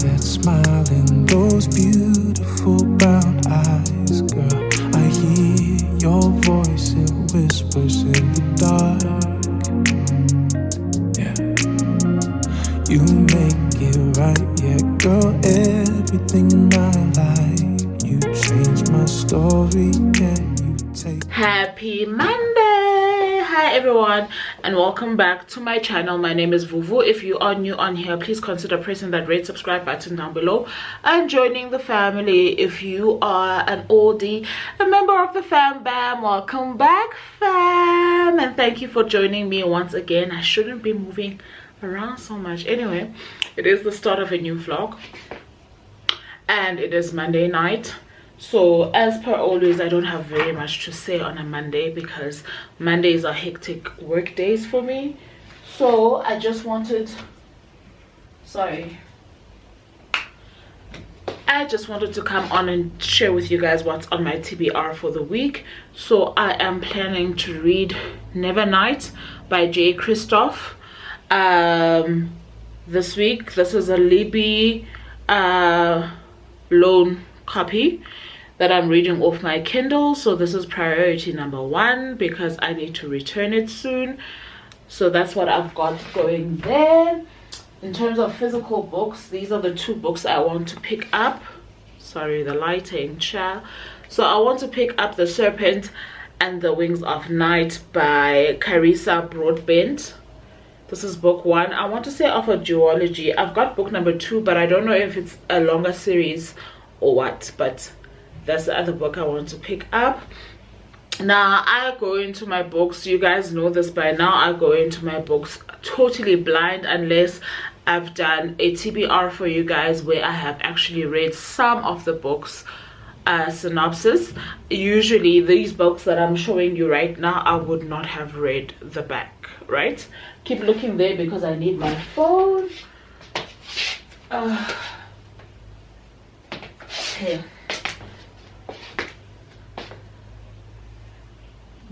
that smile and those beautiful brown eyes, girl. I hear your voice, it whispers in the dark. Yeah, you make it right, yeah, girl. Everything in my life, you changed my story, yeah. Happy Monday! Hi everyone and welcome back to my channel. My name is Vuvu. If you are new on here, please consider pressing that red subscribe button down below and joining the family. If you are an oldie, a member of the fam bam, welcome back fam, and thank you for joining me once again. I shouldn't be moving around so much. Anyway, it is the start of a new vlog and it is Monday night. So as per always, I don't have very much to say on a Monday because Mondays are hectic work days for me. So I just wanted to come on and share with you guys what's on my TBR for the week. So I am planning to read Never Night by J. Christoph this week. This is a Libby loan copy that I'm reading off my Kindle, so this is priority number 1 because I need to return it soon. So that's what I've got going there. In terms of physical books, these are the 2 books I want to pick up. Sorry, the lighting, child. So I want to pick up The Serpent and the Wings of Night by Carissa Broadbent. This is book 1. I want to say of a duology. I've got book number 2, but I don't know if it's a longer series or what, but that's the other book I want to pick up. Now I go into my books, you guys know this by now, I go into my books totally blind unless I've done a TBR for you guys where I have actually read some of the books synopsis. Usually these books that I'm showing you right now, I would not have read the back, right? Keep looking there because I need my phone.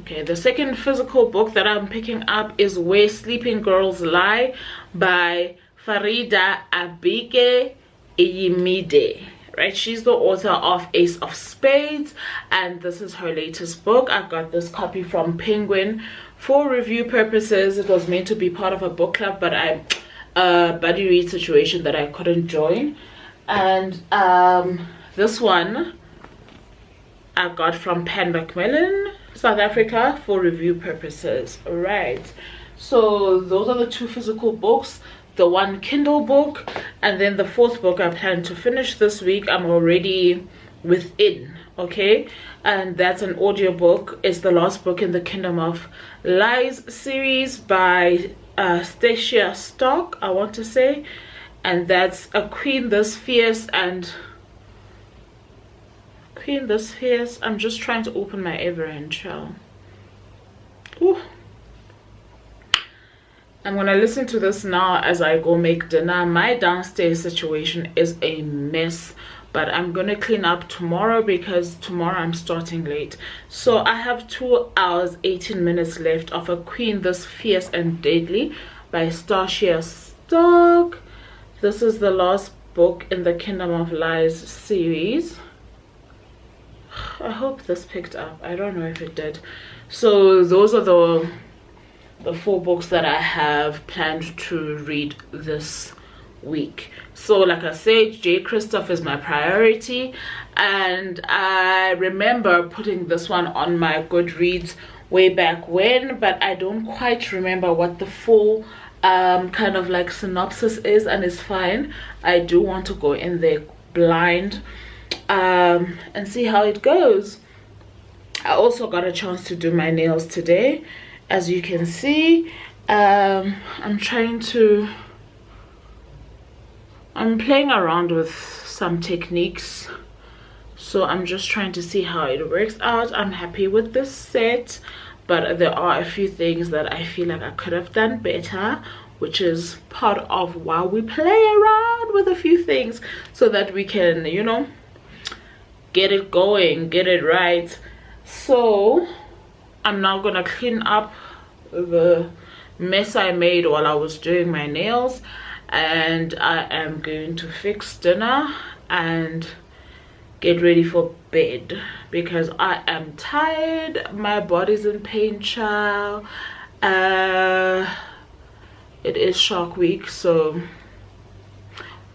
Okay, the second physical book that I'm picking up is Where Sleeping Girls Lie by Farida Abike Iyimide. Right, she's the author of Ace of Spades and this is her latest book. I got this copy from Penguin for review purposes. It was meant to be part of a book club, but I buddy read situation that I couldn't join. And this one I got from Pan Macmillan, South Africa, for review purposes. All right, so those are the 2 physical books, the 1 Kindle book, and then the 4th book I plan to finish this week. I'm already within, okay, and that's an audiobook. It's the last book in the Kingdom of Lies series by Stacia Stock, I want to say, and that's A Queen This Fierce and Queen This Fierce. I'm just trying to open my Everend, child. Ooh. I'm gonna listen to this now as I go make dinner. My downstairs situation is a mess, but I'm gonna clean up tomorrow because tomorrow I'm starting late. So I have 2 hours 18 minutes left of A Queen This Fierce and Deadly by Stacia Stock. This is the last book in the Kingdom of Lies series. I hope this picked up. I don't know if it did. So those are the 4 books that I have planned to read this week. So like I said, J. Christoph is my priority, and I remember putting this one on my Goodreads way back when, but I don't quite remember what the full kind of like synopsis is, and it's fine. I do want to go in there blind and see how it goes. I also got a chance to do my nails today. As you can see, I'm playing around with some techniques, so I'm just trying to see how it works out. I'm happy with this set, but there are a few things that I feel like I could have done better, which is part of why we play around with a few things so that we can, you know, get it going, get it right. So I'm now gonna clean up the mess I made while I was doing my nails, and I am going to fix dinner and get ready for bed because I am tired. My body's in pain, child. It is Shark Week, so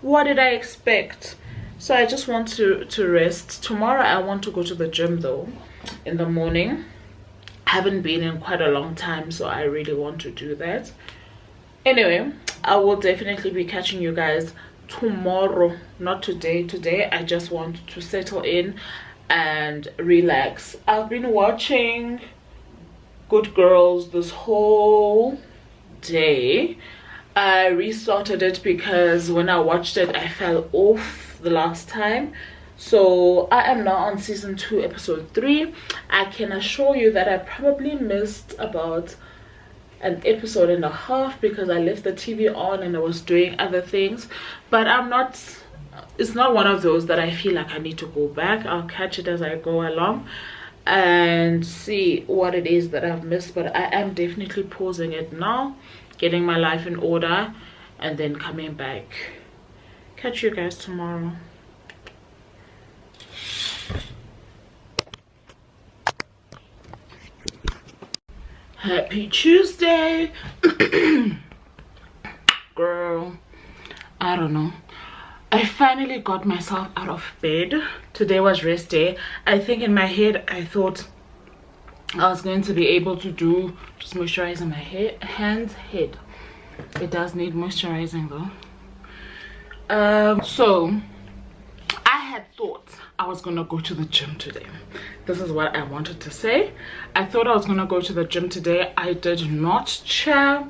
what did I expect? So I just want to rest. Tomorrow I want to go to the gym though in the morning. I haven't been in quite a long time, so I really want to do that. Anyway, I will definitely be catching you guys tomorrow, not today. Today I just want to settle in and relax. I've been watching Good Girls this whole day. I restarted it because when I watched it I fell off the last time. So I am now on season 2 episode 3. I can assure you that I probably missed about an episode and a half because I left the TV on and I was doing other things, but it's not one of those that I feel like I need to go back. I'll catch it as I go along and see what it is that I've missed, but I am definitely pausing it now, getting my life in order, and then coming back. Catch you guys tomorrow. Happy Tuesday. Girl, I don't know, I finally got myself out of bed. Today was rest day. I think in my head I thought I was going to be able to do just moisturizing my head. It does need moisturizing though. So I had thought I was gonna go to the gym today. This is what I wanted to say. I thought I was gonna go to the gym today. I did not, chair,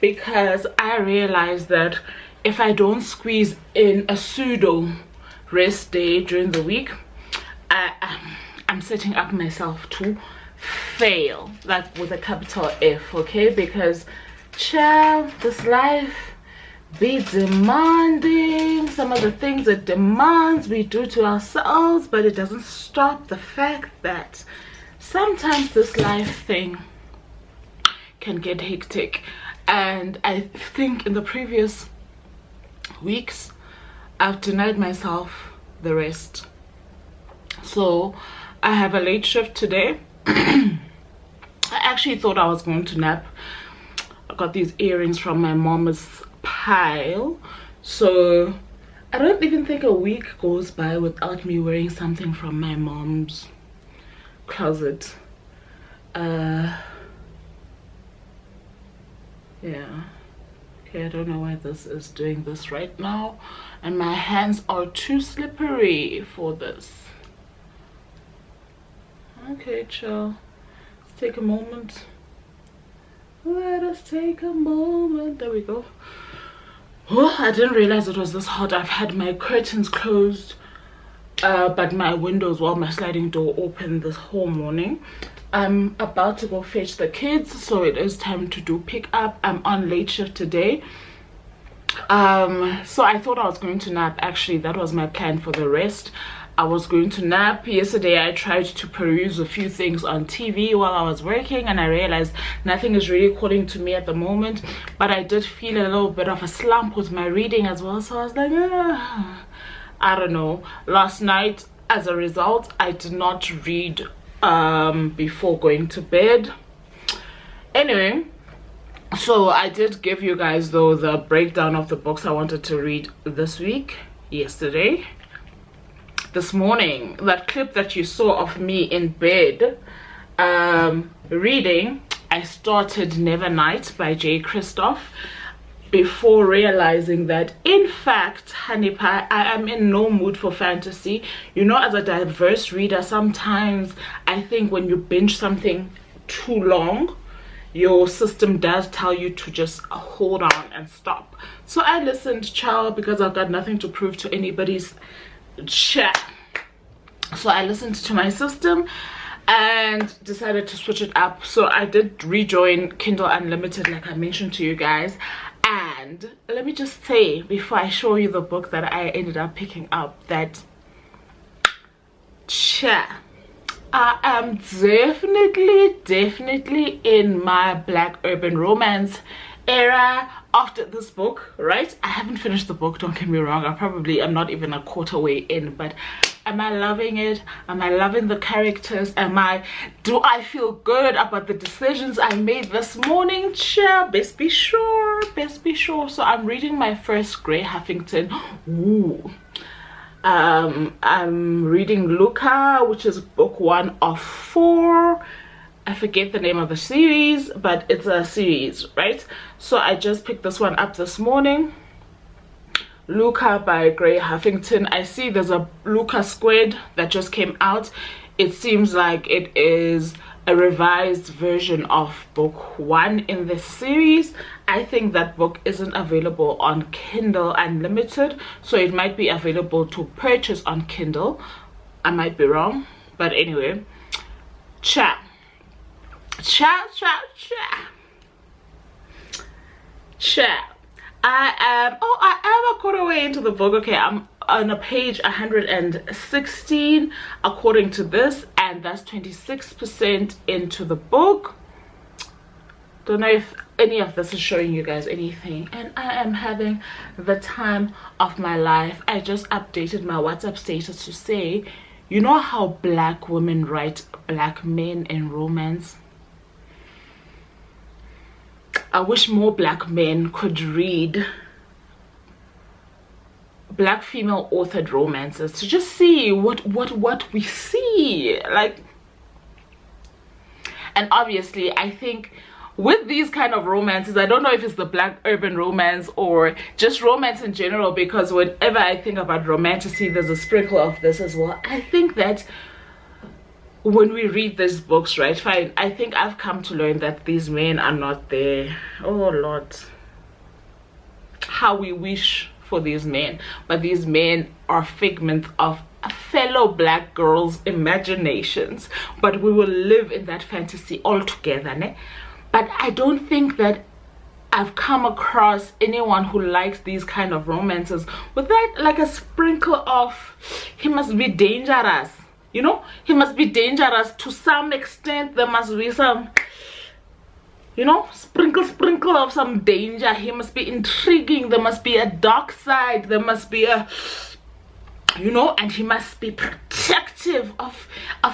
because I realized that if I don't squeeze in a pseudo rest day during the week, I'm setting up myself to fail, like with a capital F, okay? Because child, this life be demanding. Some of the things it demands we do to ourselves, but it doesn't stop the fact that sometimes this life thing can get hectic. And I think in the previous weeks I've denied myself the rest. So I have a late shift today. I actually thought I was going to nap. I got these earrings from my mom's pile, so I don't even think a week goes by without me wearing something from my mom's closet. Yeah, okay, I don't know why this is doing this right now, and my hands are too slippery for this. Okay, chill. Let's take a moment. Let us take a moment. There we go. Oh, I didn't realize it was this hot. I've had my curtains closed, but my windows, well, my sliding door open this whole morning. I'm about to go fetch the kids, so it is time to do pick up. I'm on late shift today. So I thought I was going to nap. Actually, that was my plan for the rest. I was going to nap. Yesterday I tried to peruse a few things on TV while I was working, and I realized nothing is really calling to me at the moment, but I did feel a little bit of a slump with my reading as well, so I was like, I don't know. Last night, as a result, I did not read before going to bed. Anyway, so I did give you guys though the breakdown of the books I wanted to read this week yesterday. This morning, that clip that you saw of me in bed reading, I started Nevernight by J. Christoph before realizing that in fact, honey pie, I am in no mood for fantasy. You know, as a diverse reader, sometimes I think when you binge something too long, your system does tell you to just hold on and stop. So I listened, child, because I've got nothing to prove to anybody's chat. So I listened to my system and decided to switch it up. So I did rejoin Kindle Unlimited, like I mentioned to you guys. And let me just say, before I show you the book that I ended up picking up, that I am definitely in my black urban romance era after this book, right? I haven't finished the book, don't get me wrong. I'm not even a quarter way in, but am I loving it? Am I loving the characters? Do I feel good about the decisions I made this morning? Sure, best be sure. So I'm reading my first Grey Huffington. Ooh. I'm reading Luca, which is book 1 of 4. I forget the name of the series, but it's a series, right? So I just picked this one up this morning. Luca by Grey Huffington. I see there's a Luca squid that just came out. It seems like it is a revised version of book 1 in this series. I think that book isn't available on Kindle Unlimited, so it might be available to purchase on Kindle. I might be wrong, but anyway, Cha. I am a quarter way into the book. Okay, I'm on a page 116 according to this, and that's 26% into the book. Don't know if any of this is showing you guys anything, and I am having the time of my life. I just updated my WhatsApp status to say, you know how black women write black men in romance? I wish more black men could read black female authored romances to just see what we see, like. And obviously I think with these kind of romances, I don't know if it's the black urban romance or just romance in general, because whenever I think about romanticy, there's a sprinkle of this as well. I think that when we read these books, right, fine, I think I've come to learn that these men are not there. Oh Lord, how we wish for these men, but these men are figments of fellow black girls' imaginations, but we will live in that fantasy all together, né? But I don't think that I've come across anyone who likes these kind of romances with that, like a sprinkle of, he must be dangerous, you know, he must be dangerous to some extent. There must be some, you know, sprinkle of some danger. He must be intriguing. There must be a dark side. There must be a, you know, and he must be protective of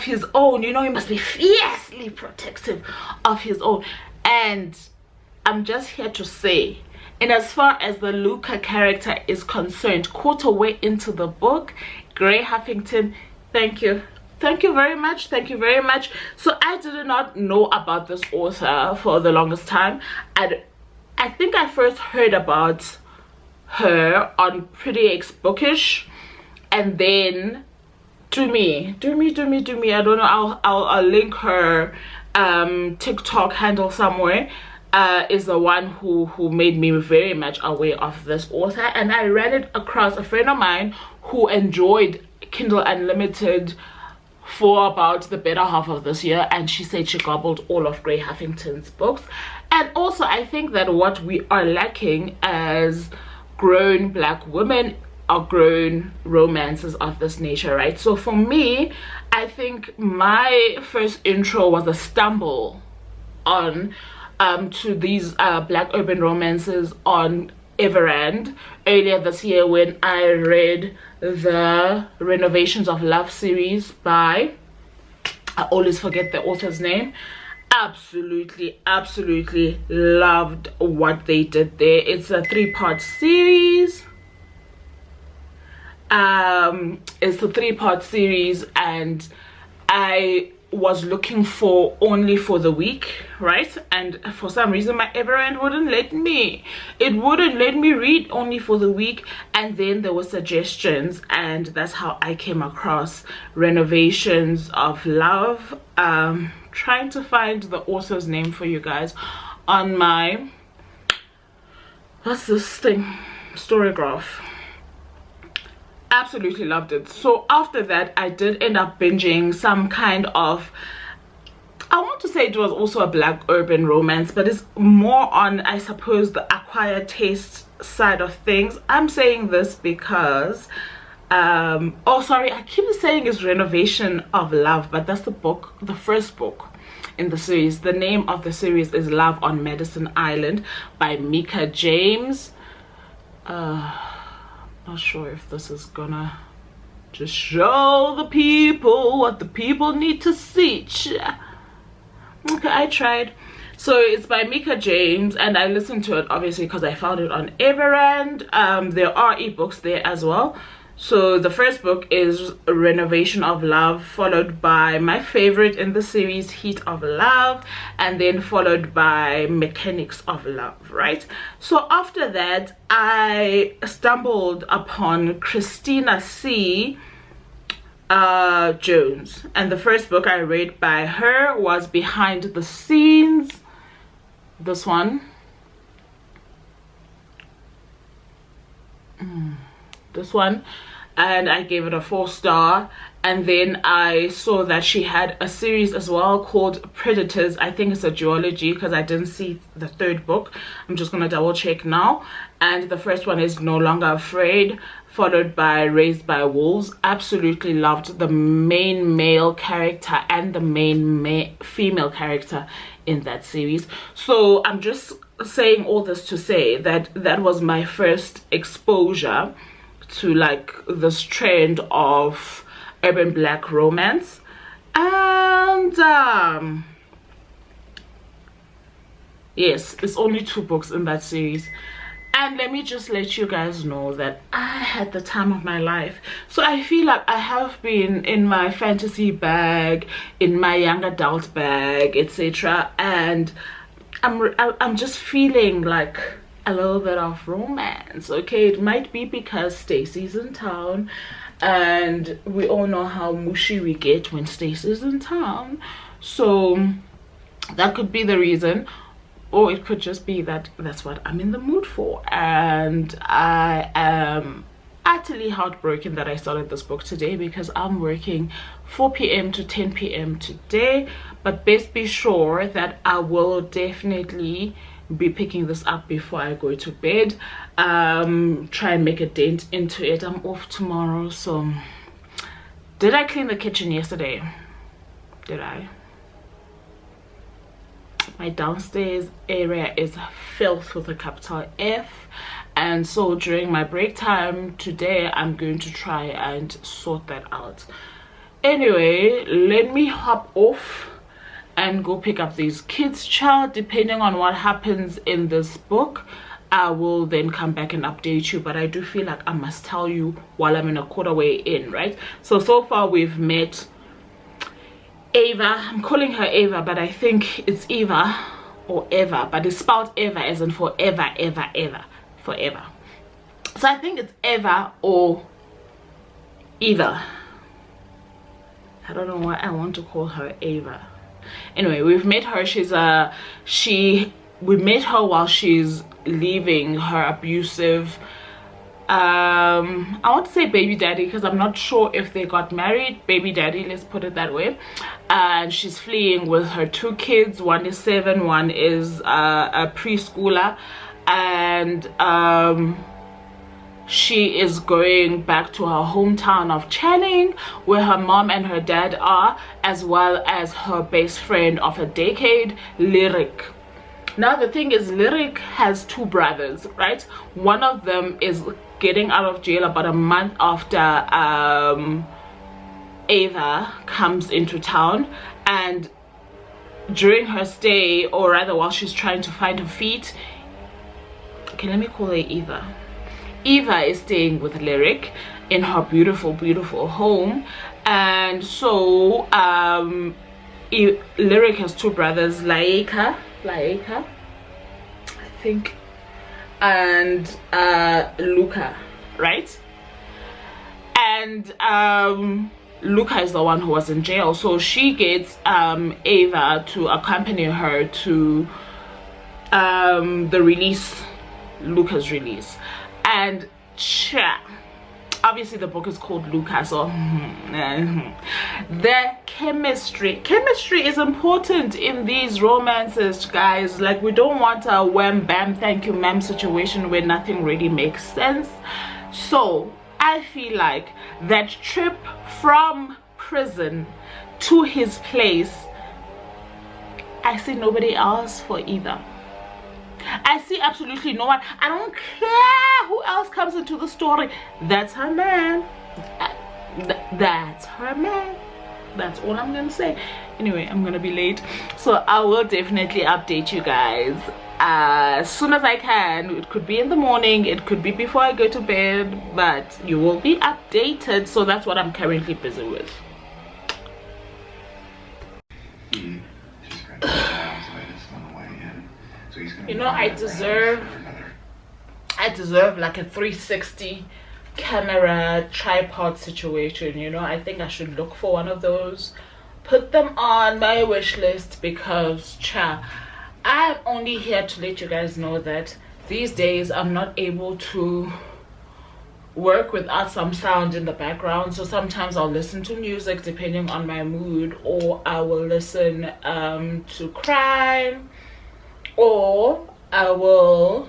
his own, you know, he must be fiercely protective of his own. And I'm just here to say, and as far as the Luca character is concerned, quarter way into the book, Grey Huffington, thank you very much. So I did not know about this author for the longest time. I think I first heard about her on Pretty Ex Bookish, and then do me, I don't know, I'll link her TikTok handle somewhere. Is the one who made me very much aware of this author, and I ran it across a friend of mine who enjoyed Kindle Unlimited for about the better half of this year, and she said she gobbled all of Grey Huffington's books. And also I think that what we are lacking as grown black women are grown romances of this nature, right? So for me, I think my first intro was a stumble on to these black urban romances on Everand earlier this year, when I read the Renovations of Love series by, I always forget the author's name. Absolutely loved what they did there. It's a 3-part series. It's a 3-part series, and I was looking for only for the week, right? And for some reason my Everend wouldn't let me read only for the week, and then there were suggestions, and that's how I came across Renovations of Love. Trying to find the author's name for you guys on my, what's this thing, Storygraph. Absolutely loved it. So after that, I did end up binging some kind of, I want to say it was also a black urban romance, but it's more on, I suppose, the acquired taste side of things. I'm saying this because oh sorry, I keep saying it's Renovation of Love, but that's the book, the first book. in the series. The name of the series is Love on Medicine Island by Mika James. Not sure if this is gonna just show the people what the people need to see. Okay, I tried. So it's by Mika James, and I listened to it obviously because I found it on Everend. There are ebooks there as well. So the first book is Renovation of Love, followed by my favorite in the series, Heat of Love, and then followed by Mechanics of Love, right? So after that, I stumbled upon Christina C. Jones, and the first book I read by her was Behind the Scenes. This one. This one, and I gave it a 4-star. And then I saw that she had a series as well called Predators. I think it's a duology because I didn't see the third book. I'm just gonna double check now. And the first one is No Longer Afraid, followed by Raised by Wolves. Absolutely loved the main male character and the main female character in that series. So I'm just saying all this to say that that was my first exposure to like this trend of urban black romance. And yes, it's only 2 books in that series. And let me just let you guys know that I had the time of my life. So I feel like I have been in my fantasy bag, in my young adult bag, etc. And I'm just feeling like a little bit of romance. Okay, it might be because Stacy's in town, and we all know how mushy we get when Stacy's in town. So that could be the reason. Or it could just be that that's what I'm in the mood for. And I am utterly heartbroken that I started this book today because I'm working 4 p.m. to 10 p.m. today. But best be sure that I will definitely be picking this up before I go to bed. Try and make a dent into it. I'm off tomorrow. So did I clean the kitchen yesterday? Did I? My downstairs area is filth with a capital F, and so during my break time today I'm going to try and sort that out. Anyway, let me hop off and go pick up these kids, child. Depending on what happens in this book, I will then come back and update you. But I do feel like I must tell you while I'm in a quarter way in, right? So far we've met Ava. I'm calling her Ava, but I think it's Eva or Eva, but it's spelled Eva as in forever, forever. So I think it's Eva or Eva. I don't know why I want to call her Ava. Anyway, we've met her. We met her while she's leaving her abusive I want to say baby daddy because I'm not sure if they got married. Baby daddy, let's put it that way. And she's fleeing with her 2 kids. One is 7, one is a preschooler, and she is going back to her hometown of Channing, where her mom and her dad are, as well as her best friend of a decade, Lyric. Now the thing is, Lyric has 2 brothers, right? One of them is getting out of jail about a month after Ava comes into town, and during her stay, or rather while she's trying to find her feet, okay, let me call her Eva. Eva is staying with Lyric in her beautiful home. And so Lyric has 2 brothers, Laika I think, and Luca, right? And Luca is the one who was in jail, so she gets Ava to accompany her to the release, Luca's release. And obviously the book is called Luca, so the chemistry is important in these romances, guys. Like, we don't want a wham bam thank you ma'am situation where nothing really makes sense. So I feel like that trip from prison to his place I see nobody else for either. I see absolutely no one. I don't care who else comes into the story. That's her man. That's her man. That's all I'm gonna say. Anyway, I'm gonna be late, so I will definitely update you guys as soon as I can. It could be in the morning, it could be before I go to bed, but you will be updated. So that's what I'm currently busy with. You know, I deserve like a 360 camera tripod situation. You know, I think I should look for one of those, put them on my wish list, because I'm only here to let you guys know that these days I'm not able to work without some sound in the background. So sometimes I'll listen to music depending on my mood, or I will listen to crime, or I will,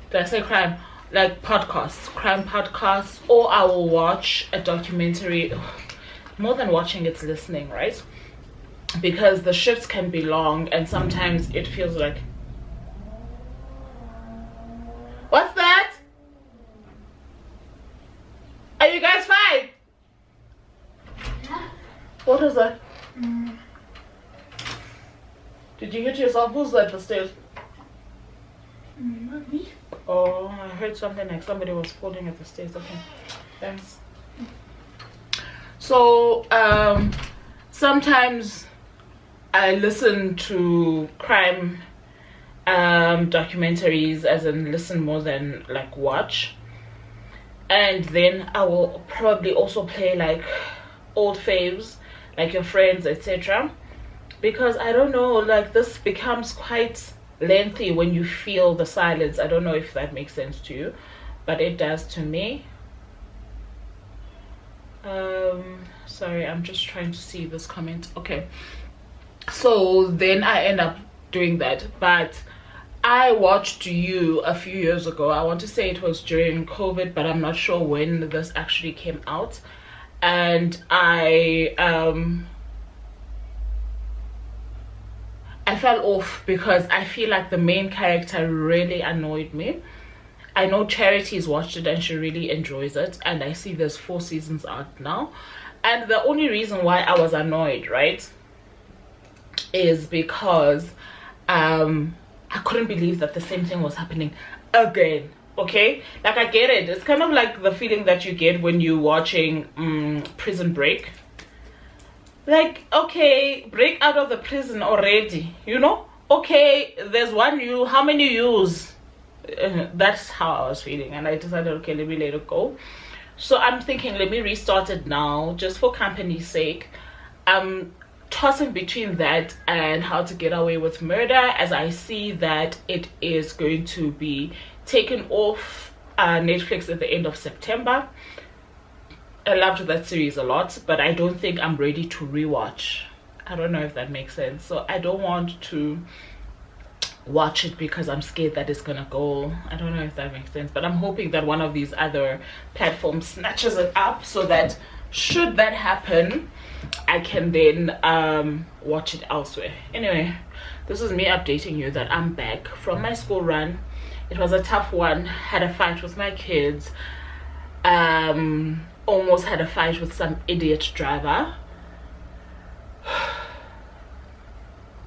did I say crime? Like podcasts, crime podcasts, or I will watch a documentary. More than watching, it's listening, right? Because the shifts can be long and sometimes it feels like, what's that? Are you guys fine? Yeah. What is that? Did you hit yourself? Who's at the stairs? Me. Oh, I heard something like somebody was falling at the stairs. Okay, thanks. So sometimes I listen to crime documentaries, as in listen more than like watch, and then I will probably also play like old faves, like Your Friends, etc., because I don't know, like this becomes quite lengthy when you feel the silence. I don't know if that makes sense to you, but it does to me. Sorry, I'm just trying to see this comment. Okay, so then I end up doing that. But I watched You a few years ago. I want to say it was during COVID, but I'm not sure when this actually came out. And I fell off because I feel like the main character really annoyed me. I know Charity's watched it and she really enjoys it, and I see there's 4 seasons out now. And the only reason why I was annoyed, right, is because I couldn't believe that the same thing was happening again. Okay, like I get it. It's kind of like the feeling that you get when you're watching Prison Break. Like, okay, break out of the prison already, you know? Okay, there's one you, how many yous? That's how I was feeling, and I decided, okay, let me let it go. So I'm thinking, let me restart it now, just for company's sake. I'm tossing between that and How to Get Away with Murder, as I see that it is going to be taken off Netflix at the end of September. I loved that series a lot, but I don't think I'm ready to rewatch. I don't know if that makes sense. So I don't want to watch it because I'm scared that it's gonna go. I don't know if that makes sense, but I'm hoping that one of these other platforms snatches it up, so that should that happen, I can then watch it elsewhere. Anyway, this is me updating you that I'm back from my school run. It was a tough one. Had a fight with my kids, almost had a fight with some idiot driver,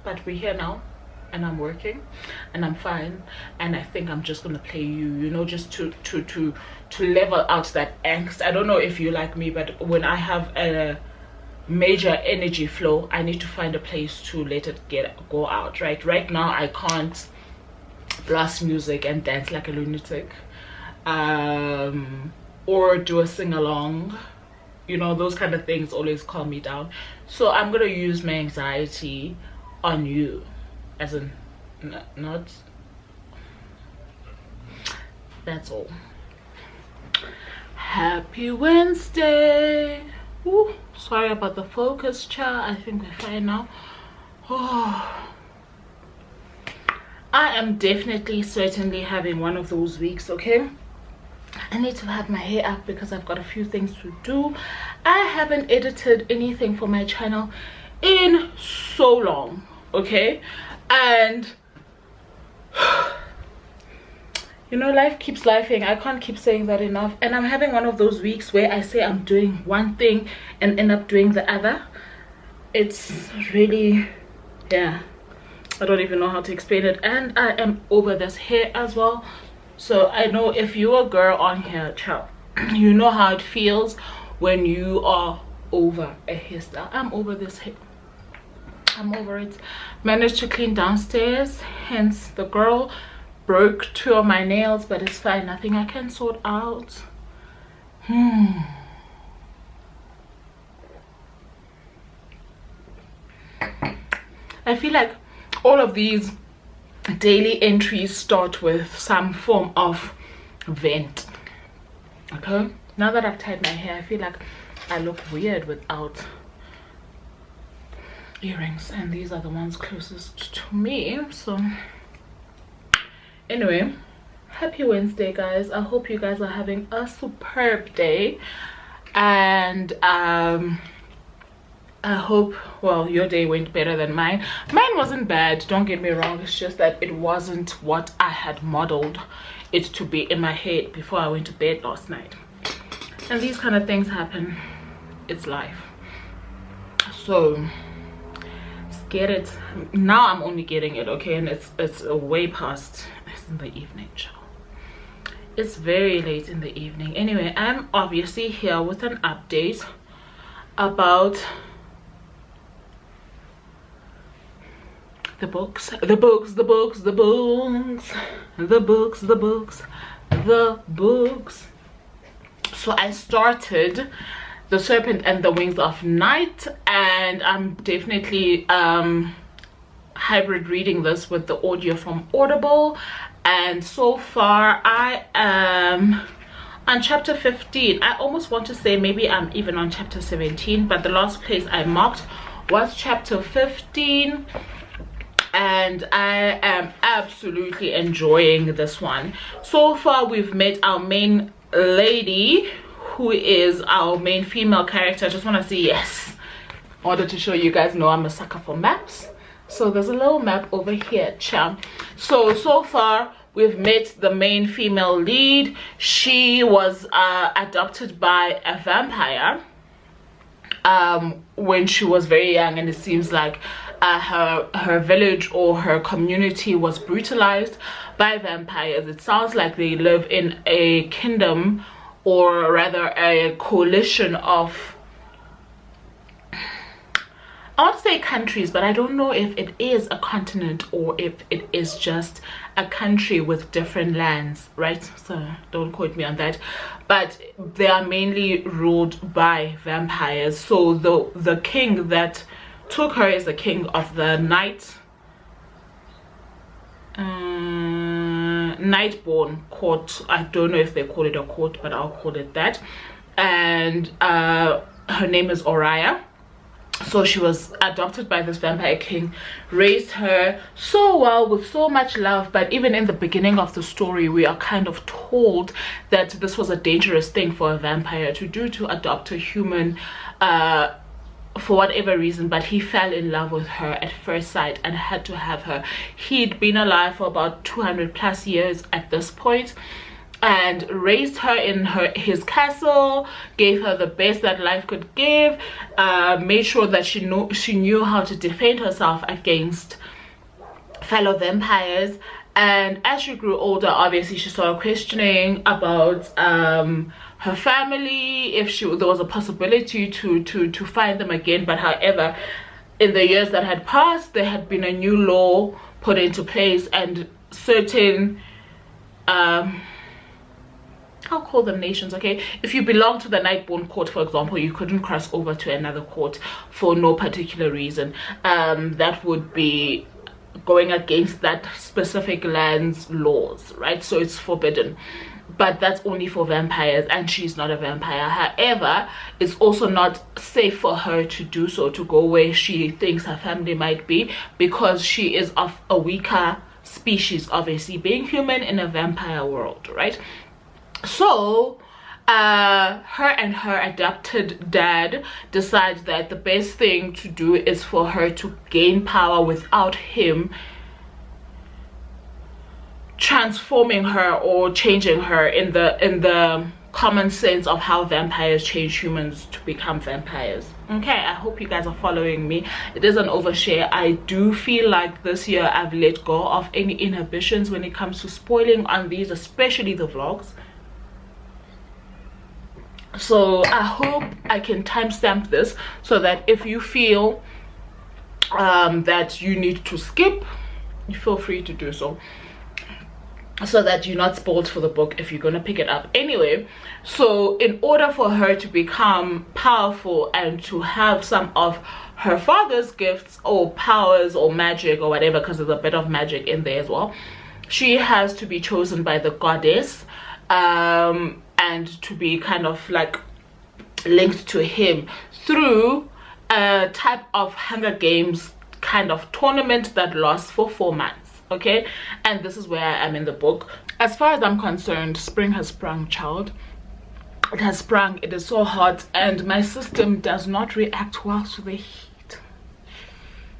but we're here now and I'm working and I'm fine, and I think I'm just gonna play you know, just to level out that angst. I don't know if you like me, but when I have a major energy flow, I need to find a place to let it go out. Right now I can't blast music and dance like a lunatic, or do a sing-along, you know, those kind of things always calm me down. So I'm gonna use my anxiety on you, as in not that's all. Happy Wednesday. Ooh, sorry about the focus, child. I think we're fine now. Oh, I am definitely certainly having one of those weeks. Okay, I need to have my hair up because I've got a few things to do. I haven't edited anything for my channel in so long. okay? And you know, life keeps lifing. I can't keep saying that enough. And I'm having one of those weeks where I say I'm doing one thing and end up doing the other. It's really, yeah, I don't even know how to explain it. And I am over this hair as well. So I know if you're a girl on here, child, you know how it feels when you are over a hairstyle. I'm over this hair. I'm over it. Managed to clean downstairs, hence the girl broke 2 of my nails, but it's fine. Nothing I can sort out. I feel like all of these daily entries start with some form of vent. Okay, now that I've tied my hair, I feel like I look weird without earrings, and these are the ones closest to me. So anyway, happy Wednesday, guys. I hope you guys are having a superb day, and I hope, well, your day went better than mine. Mine wasn't bad, don't get me wrong. It's just that it wasn't what I had modeled it to be in my head before I went to bed last night. And these kind of things happen. It's life. So get it now. I'm only getting it, okay? And it's way past, it's in the evening, child. It's very late in the evening. Anyway, I'm obviously here with an update about the books. So I started The Serpent and the Wings of Night, and I'm definitely hybrid reading this with the audio from Audible. And so far I am on chapter 15. I almost want to say maybe I'm even on chapter 17, but the last place I marked was chapter 15, and I am absolutely enjoying this one. So far we've met our main lady, who is our main female character. I just want to say yes in order to show you guys know I'm a sucker for maps. So there's a little map over here, champ. So far we've met the main female lead. She was adopted by a vampire when she was very young, and it seems like her village or her community was brutalized by vampires. It sounds like they live in a kingdom, or rather a coalition of, I want to say countries, but I don't know if it is a continent or if it is just a country with different lands, right? So don't quote me on that, but they are mainly ruled by vampires. So the king that took her is the king of the Nightborn court. I don't know if they call it a court, but I'll call it that. And her name is Oriah. So she was adopted by this vampire king, raised her so well with so much love. But even in the beginning of the story, we are kind of told that this was a dangerous thing for a vampire to do, to adopt a human for whatever reason. But he fell in love with her at first sight and had to have her. He'd been alive for about 200 plus years at this point, and raised her in his castle, gave her the best that life could give, made sure that she knew how to defend herself against fellow vampires. And as she grew older, obviously she started questioning about her family, if there was a possibility to find them again. But however, in the years that had passed, there had been a new law put into place, and certain I'll call them nations, okay? If you belong to the Nightborn court, for example, you couldn't cross over to another court for no particular reason. That would be going against that specific land's laws, right? So it's forbidden. But that's only for vampires, and she's not a vampire. However, it's also not safe for her to do so, to go where she thinks her family might be, because she is of a weaker species, obviously, being human in a vampire world, right? So her and her adopted dad decide that the best thing to do is for her to gain power without him transforming her or changing her in the common sense of how vampires change humans to become vampires. Okay, I hope you guys are following me. It is an overshare. I do feel like this year I've let go of any inhibitions when it comes to spoiling on these, especially the vlogs. So I hope I can timestamp this so that if you feel that you need to skip, you feel free to do so, so that you're not spoiled for the book if you're gonna pick it up. Anyway, so in order for her to become powerful and to have some of her father's gifts or powers or magic or whatever, because there's a bit of magic in there as well, she has to be chosen by the goddess and to be kind of like linked to him through a type of Hunger Games kind of tournament that lasts for 4 months. Okay, and this is where I am in the book. As far as I'm concerned, spring has sprung, child. It has sprung. It is so hot and my system does not react well to the heat.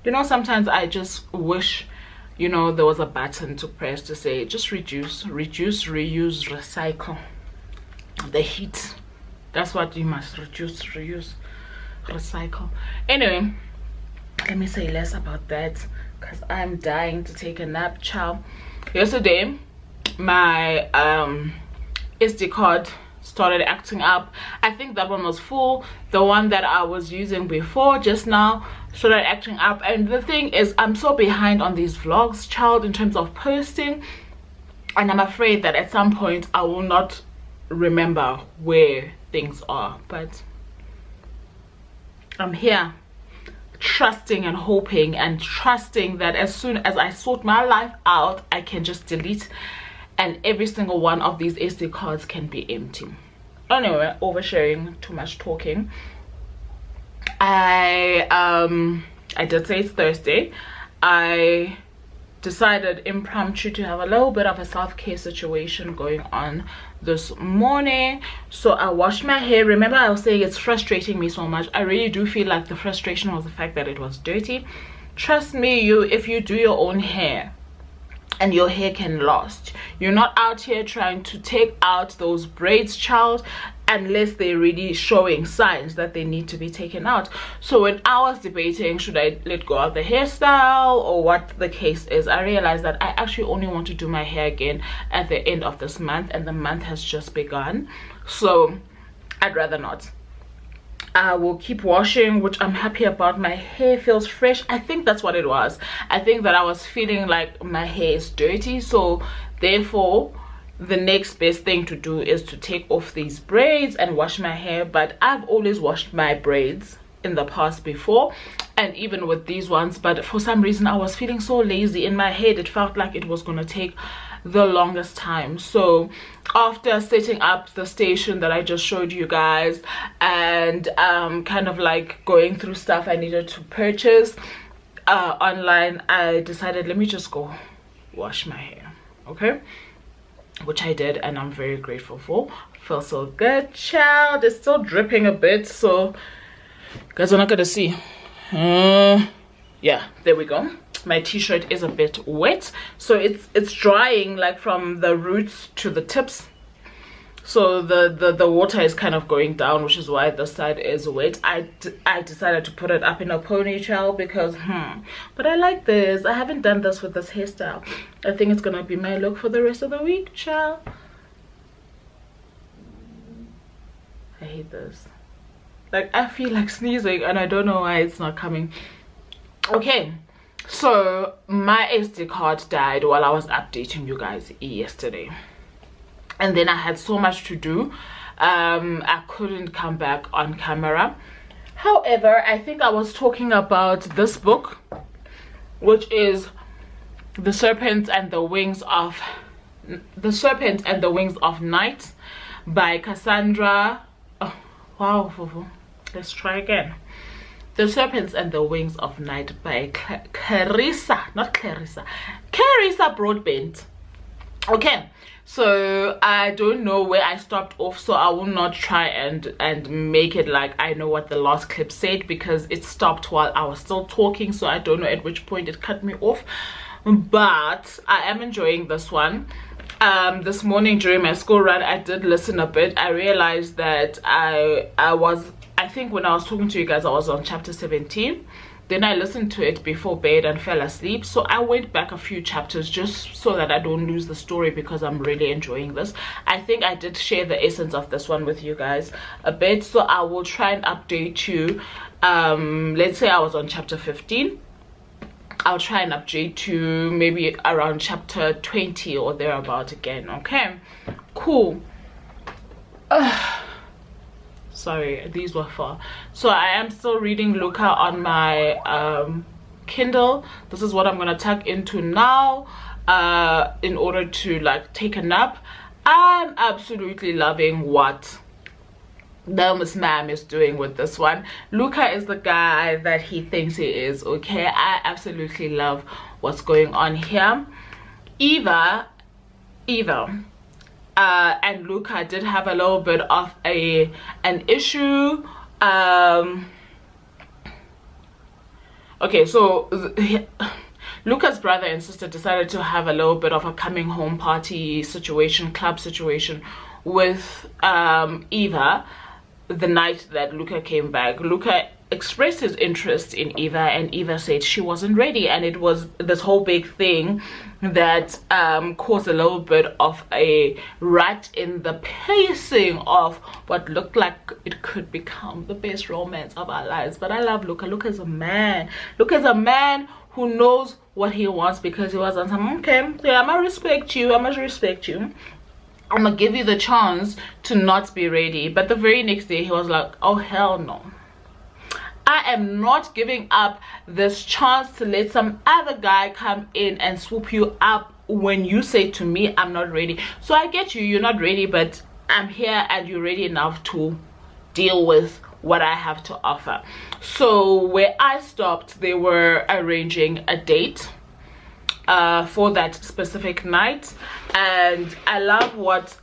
You know, sometimes I just wish, you know, there was a button to press to say just reduce, reuse, recycle the heat. That's what you must: reduce, reuse, recycle. Anyway, let me say less about that because I'm dying to take a nap, child. Yesterday my SD card started acting up. I think that one was full. The one that I was using before just now started acting up, and the thing is, I'm so behind on these vlogs, child, in terms of posting, and I'm afraid that at some point I will not remember where things are, but I'm here trusting and hoping and trusting that as soon as I sort my life out, I can just delete and every single one of these SD cards can be empty. Anyway, oversharing, too much talking. I did say it's Thursday. I decided impromptu to have a little bit of a self-care situation going on this morning. So I washed my hair. Remember, I was saying it's frustrating me so much. I really do feel like the frustration was the fact that it was dirty. Trust me, if you do your own hair and your hair can last, you're not out here trying to take out those braids, child, unless they're really showing signs that they need to be taken out. So when I was debating should I let go of the hairstyle or what the case is, I realized that I actually only want to do my hair again at the end of this month, and the month has just begun, so I'd rather not. I will keep washing, which I'm happy about. My hair feels fresh. I think that's what it was. I think that I was feeling like my hair is dirty, so therefore the next best thing to do is to take off these braids and wash my hair. But I've always washed my braids in the past before, and even with these ones, but for some reason I was feeling so lazy. In my head it felt like it was gonna take the longest time. So after setting up the station that I just showed you guys and kind of like going through stuff I needed to purchase online, I decided let me just go wash my hair. Okay, which I did, and I'm very grateful for. Feels so good, child. It's still dripping a bit, so guys are not gonna see. Yeah, there we go. My t-shirt is a bit wet, so it's drying like from the roots to the tips, so the water is kind of going down, which is why the side is wet. I decided to put it up in a ponytail because but I like this. I haven't done this with this hairstyle. I think it's gonna be my look for the rest of the week, child. I hate this. Like, I feel like sneezing and I don't know why it's not coming. Okay, so my SD card died while I was updating you guys yesterday, and then I had so much to do. I couldn't come back on camera. However, I think I was talking about this book, which is The Serpent and the Wings of Night by Cassandra. Oh, wow, Vuvu. Let's try again. The Serpents and the Wings of Night by Carissa, not Clarissa, Carissa Broadbent. Okay, so I don't know where I stopped off, so I will not try and make it like I know what the last clip said, because it stopped while I was still talking, so I don't know at which point it cut me off. But I am enjoying this one. This morning during my school run, I did listen a bit. I realized that I think when I was talking to you guys, I was on chapter 17. Then I listened to it before bed and fell asleep, so I went back a few chapters just so that I don't lose the story, because I'm really enjoying this. I think I did share the essence of this one with you guys a bit, so I will try and update you. Let's say I was on chapter 15. I'll try and update you maybe around chapter 20 or thereabout again. Okay, cool. Sorry, these were far. So I am still reading Luca on my Kindle. This is what I'm gonna tuck into now in order to like take a nap. I'm absolutely loving what the Miss Ma'am is doing with this one. Luca is the guy that he thinks he is. Okay, I absolutely love what's going on here. Eva and Luca did have a little bit of an issue. Okay, so Luca's brother and sister decided to have a little bit of a coming home party situation, club situation with Eva the night that Luca came back. Luca expressed his interest in Eva, and Eva said she wasn't ready, and it was this whole big thing that caused a little bit of a rut in the pacing of what looked like it could become the best romance of our lives. But I love Luca. Luca is a man. Luca is a man who knows what he wants, because he was on some, okay, yeah, I'm gonna respect you, I'm gonna give you the chance to not be ready. But the very next day he was like, oh hell no, I am not giving up this chance to let some other guy come in and swoop you up when you say to me I'm not ready. So I get you, you're not ready, but I'm here and you're ready enough to deal with what I have to offer. So where I stopped, they were arranging a date for that specific night, and I love what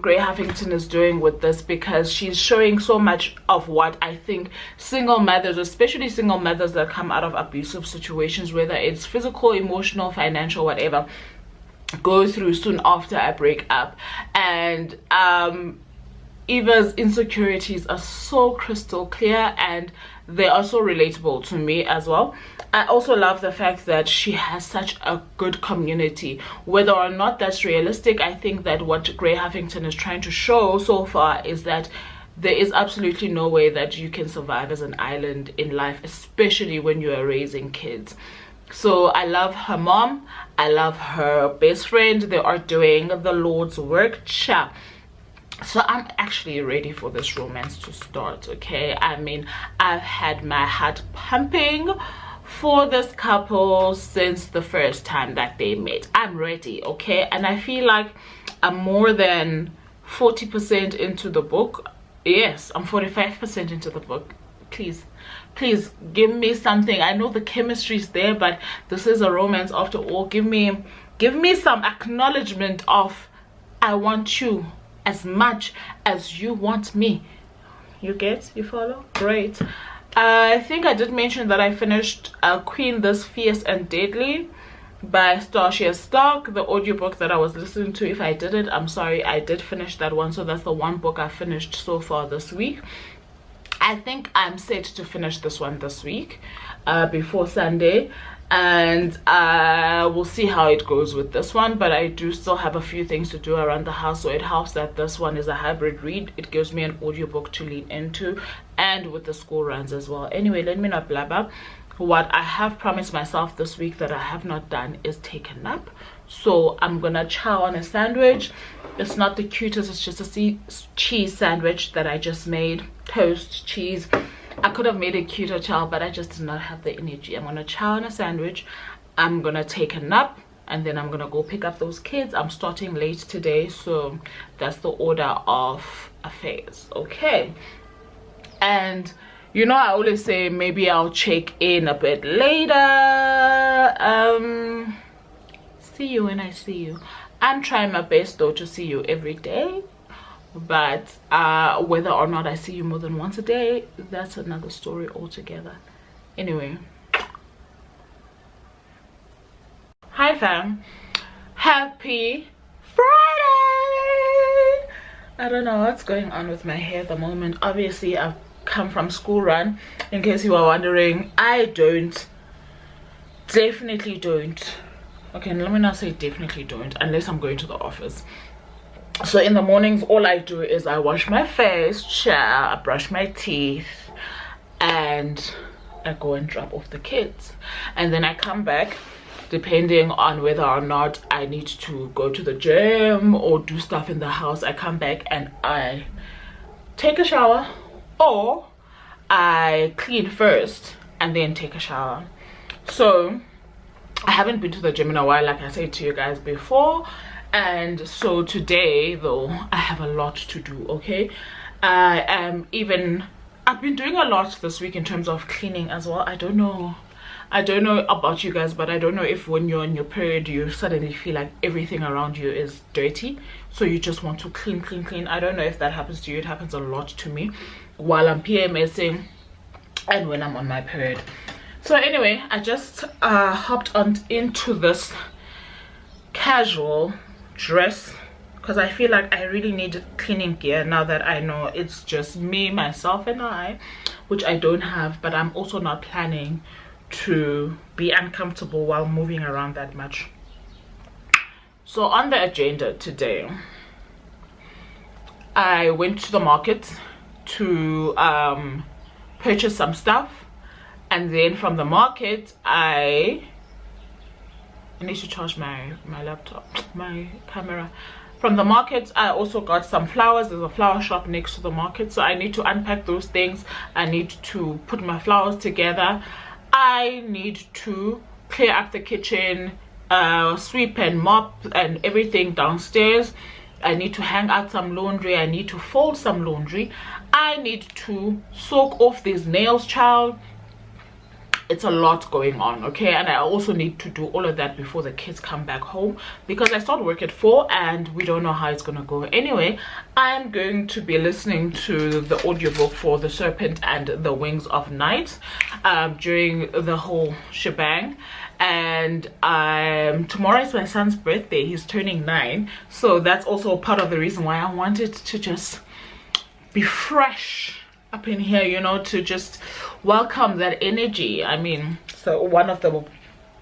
Gray Huffington is doing with this, because she's showing so much of what I think single mothers, especially single mothers that come out of abusive situations, whether it's physical, emotional, financial, whatever, go through soon after a breakup. And Eva's insecurities are so crystal clear, and they are so relatable to me as well. I also love the fact that she has such a good community. Whether or not that's realistic, I think that what Gray Huffington is trying to show so far is that there is absolutely no way that you can survive as an island in life, especially when you are raising kids. So I love her mom, I love her best friend. They are doing the Lord's work. Cha. So I'm actually ready for this romance to start. Okay, I mean, I've had my heart pumping for this couple since the first time that they met. I'm ready. Okay, and I feel like I'm more than 40% into the book. Yes, I'm 45% into the book. Please give me something. I know the chemistry is there, but this is a romance after all. Give me some acknowledgement of I want you as much as you want me. You follow? Great. I think I did mention that I finished Queen This Fierce and Deadly by Stacia Stark, the audiobook that I was listening to. If I didn't, I'm sorry, I did finish that one. So that's the one book I finished so far this week. I think I'm set to finish this one this week before Sunday, and we'll see how it goes with this one. But I do still have a few things to do around the house, so it helps that this one is a hybrid read. It gives me an audiobook to lean into, and with the school runs as well. Anyway, let me not blabber. What I have promised myself this week that I have not done is take a nap. So I'm gonna chow on a sandwich. It's not the cutest, it's just a cheese sandwich that I just made. Toast, cheese. I could have made a cuter chow, but I just did not have the energy. I'm gonna chow on a sandwich, I'm gonna take a nap, and then I'm gonna go pick up those kids. I'm starting late today, so that's the order of affairs. Okay, and you know, I always say maybe I'll check in a bit later. See you when I see you. I'm trying my best though to see you every day, but whether or not I see you more than once a day, that's another story altogether. Anyway, hi fam, happy Friday. I don't know what's going on with my hair at the moment. Obviously I've come from school run, in case you are wondering. I definitely don't, okay, let me not say definitely don't, unless I'm going to the office. So in the mornings, all I do is I wash my face, shower, I brush my teeth, and I go and drop off the kids, and then I come back, depending on whether or not I need to go to the gym or do stuff in the house. I come back and I take a shower, or I clean first and then take a shower. So I haven't been to the gym in a while, like I said to you guys before, and so today though I have a lot to do. Okay, I've been doing a lot this week in terms of cleaning as well. I don't know about you guys, but I don't know if when you're on your period you suddenly feel like everything around you is dirty, so you just want to clean. I don't know if that happens to you. It happens a lot to me while I'm PMSing and when I'm on my period. So anyway, I just hopped into this casual dress because I feel like I really need cleaning gear now that I know it's just me, myself and I, which I don't have, but I'm also not planning to be uncomfortable while moving around that much. So on the agenda today, I went to the market to purchase some stuff, and then from the market I need to charge my laptop, my camera. From the market I also got some flowers. There's a flower shop next to the market, so I need to unpack those things. I need to put my flowers together. I need to clear up the kitchen, sweep and mop and everything downstairs. I need to hang out some laundry. I need to fold some laundry. I need to soak off these nails, child. It's a lot going on, okay? And I also need to do all of that before the kids come back home, because I start work at 4 and we don't know how it's gonna go. Anyway, I'm going to be listening to the audiobook for The Serpent and the Wings of Night during the whole shebang. And tomorrow is my son's birthday. He's turning 9, so that's also part of the reason why I wanted to just be fresh up in here, you know, to just welcome that energy. I mean, so one of the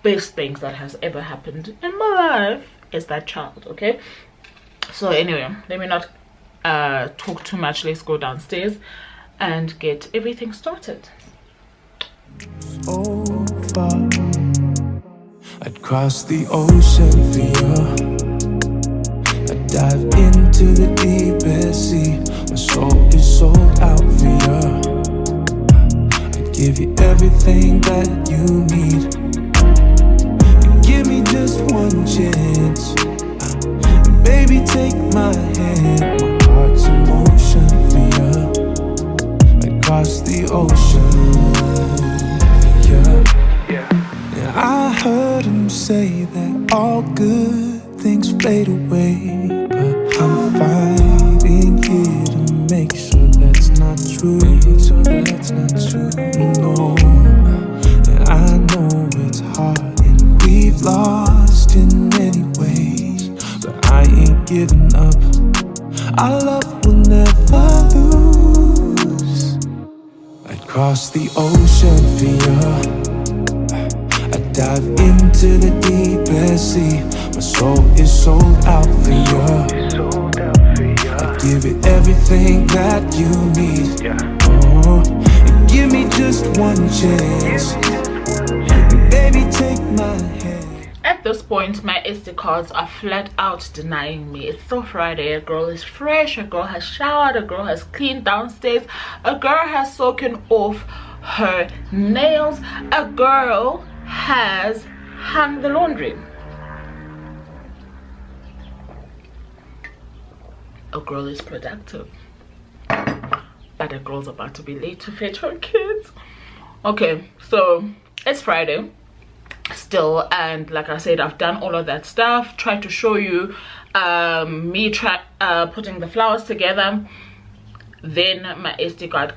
best things that has ever happened in my life is that child. Okay, so anyway, let me not talk too much. Let's go downstairs and get everything started. So far, I'd cross the ocean for you. I'd dive into the deepest sea. My soul is sold out for you. I'd give you everything that you need. And give me just one chance. And baby, take my hand. My heart's in motion for you. I'd cross the ocean for you. Yeah, I heard him say that all good things fade away, but I'm fighting here to make sure that's not true. No, and I know it's hard and we've lost in many ways, but I ain't giving up. Our love will never lose. I'd cross the ocean for you. I'd dive into the deepest sea. My soul is sold out for you. I'd give it everything that you need. Oh, and give me just one chance. And baby, take my hand. At this point, my SD cards are flat out denying me. It's still Friday. A girl is fresh. A girl has showered. A girl has cleaned downstairs. A girl has soaken off her nails. A girl has hung the laundry. A girl is productive, but a girl's about to be late to fetch her kids. Okay, so it's Friday. still. And like I said, I've done all of that stuff. Tried to show you me putting the flowers together. Then my SD card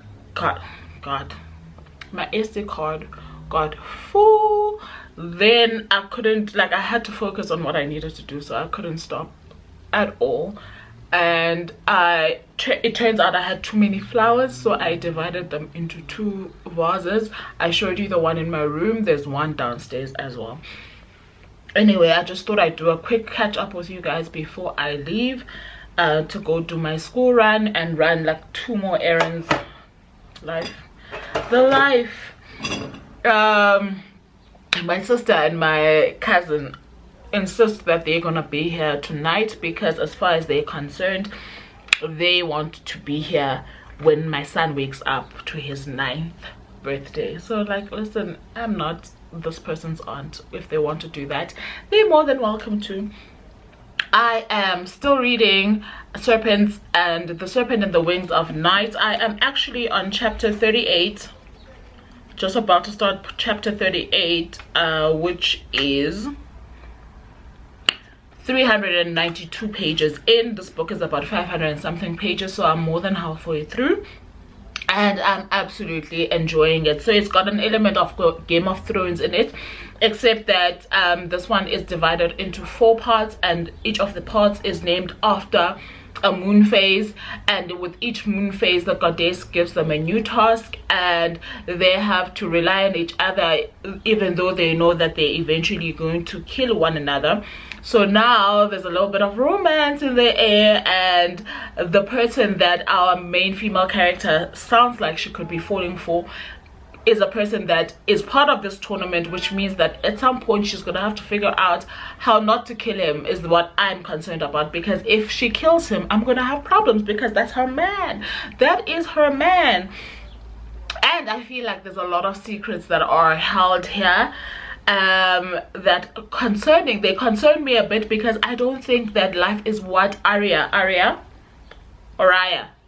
got full. Then I couldn't, like, I had to focus on what I needed to do, so I couldn't stop at all. And it turns out I had too many flowers, so I divided them into 2 vases. I showed you the one in my room. There's one downstairs as well. Anyway, I just thought I'd do a quick catch up with you guys before I leave to go do my school run and run like 2 more errands. The life. My sister and my cousin insist that they're gonna be here tonight, because as far as they're concerned, they want to be here when my son wakes up to his 9th birthday. So, like, listen, I'm not this person's aunt. If they want to do that, they're more than welcome to. I am still reading Serpents and the Serpent and the Wings of Night. I am actually on chapter 38, just about to start chapter 38, which is 392 pages in. This book is about 500 and something pages, so I'm more than halfway through, and I'm absolutely enjoying it. So it's got an element of Game of Thrones in it, except that this one is divided into 4 parts, and each of the parts is named after a moon phase, and with each moon phase the goddess gives them a new task, and they have to rely on each other, even though they know that they're eventually going to kill one another. So now there's a little bit of romance in the air, and the person that our main female character sounds like she could be falling for is a person that is part of this tournament, which means that at some point she's gonna have to figure out how not to kill him, is what I'm concerned about. Because if she kills him, I'm gonna have problems, because that's her man. That is her man. And I feel like there's a lot of secrets that are held here that concern me a bit, because I don't think that life is what Arya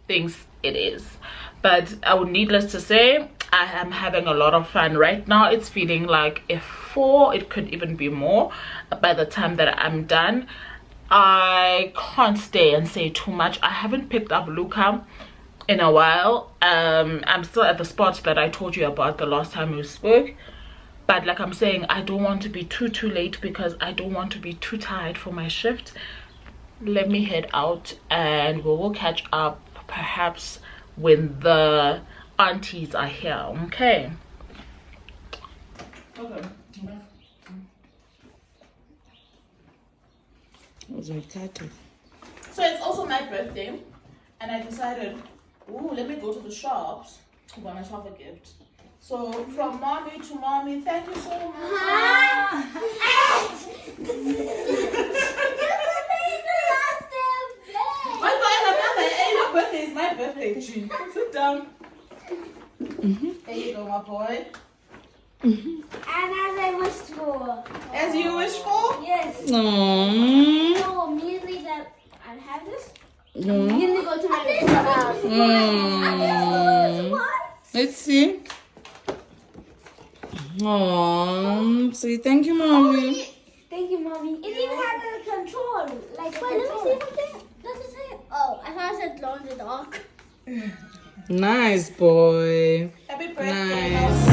thinks it is. But needless to say, I am having a lot of fun right now. It's feeling like a 4, it could even be more by the time that I'm done. I can't stay and say too much. I haven't picked up Luca in a while. I'm still at the spot that I told you about the last time we spoke. But like I'm saying, I don't want to be too late, because I don't want to be too tired for my shift. Let me head out, and we will catch up perhaps when the aunties are here. Okay. So it's also my birthday, and I decided, let me go to the shops to buy myself a gift. So from mommy to mommy, thank you so much. Your birthday is my birthday, Jean. Sit down. There you go, my boy. And as I wished for. As you wish for? Yes. Aww. So immediately that I have this, immediately go to my house. Let's see. Aww. Say thank you, mommy. Thank you, mommy. It even had a control. Like, wait, let me see something. Does it say? Oh, I thought it said glow in the dark. Nice boy. Happy birthday. Nice.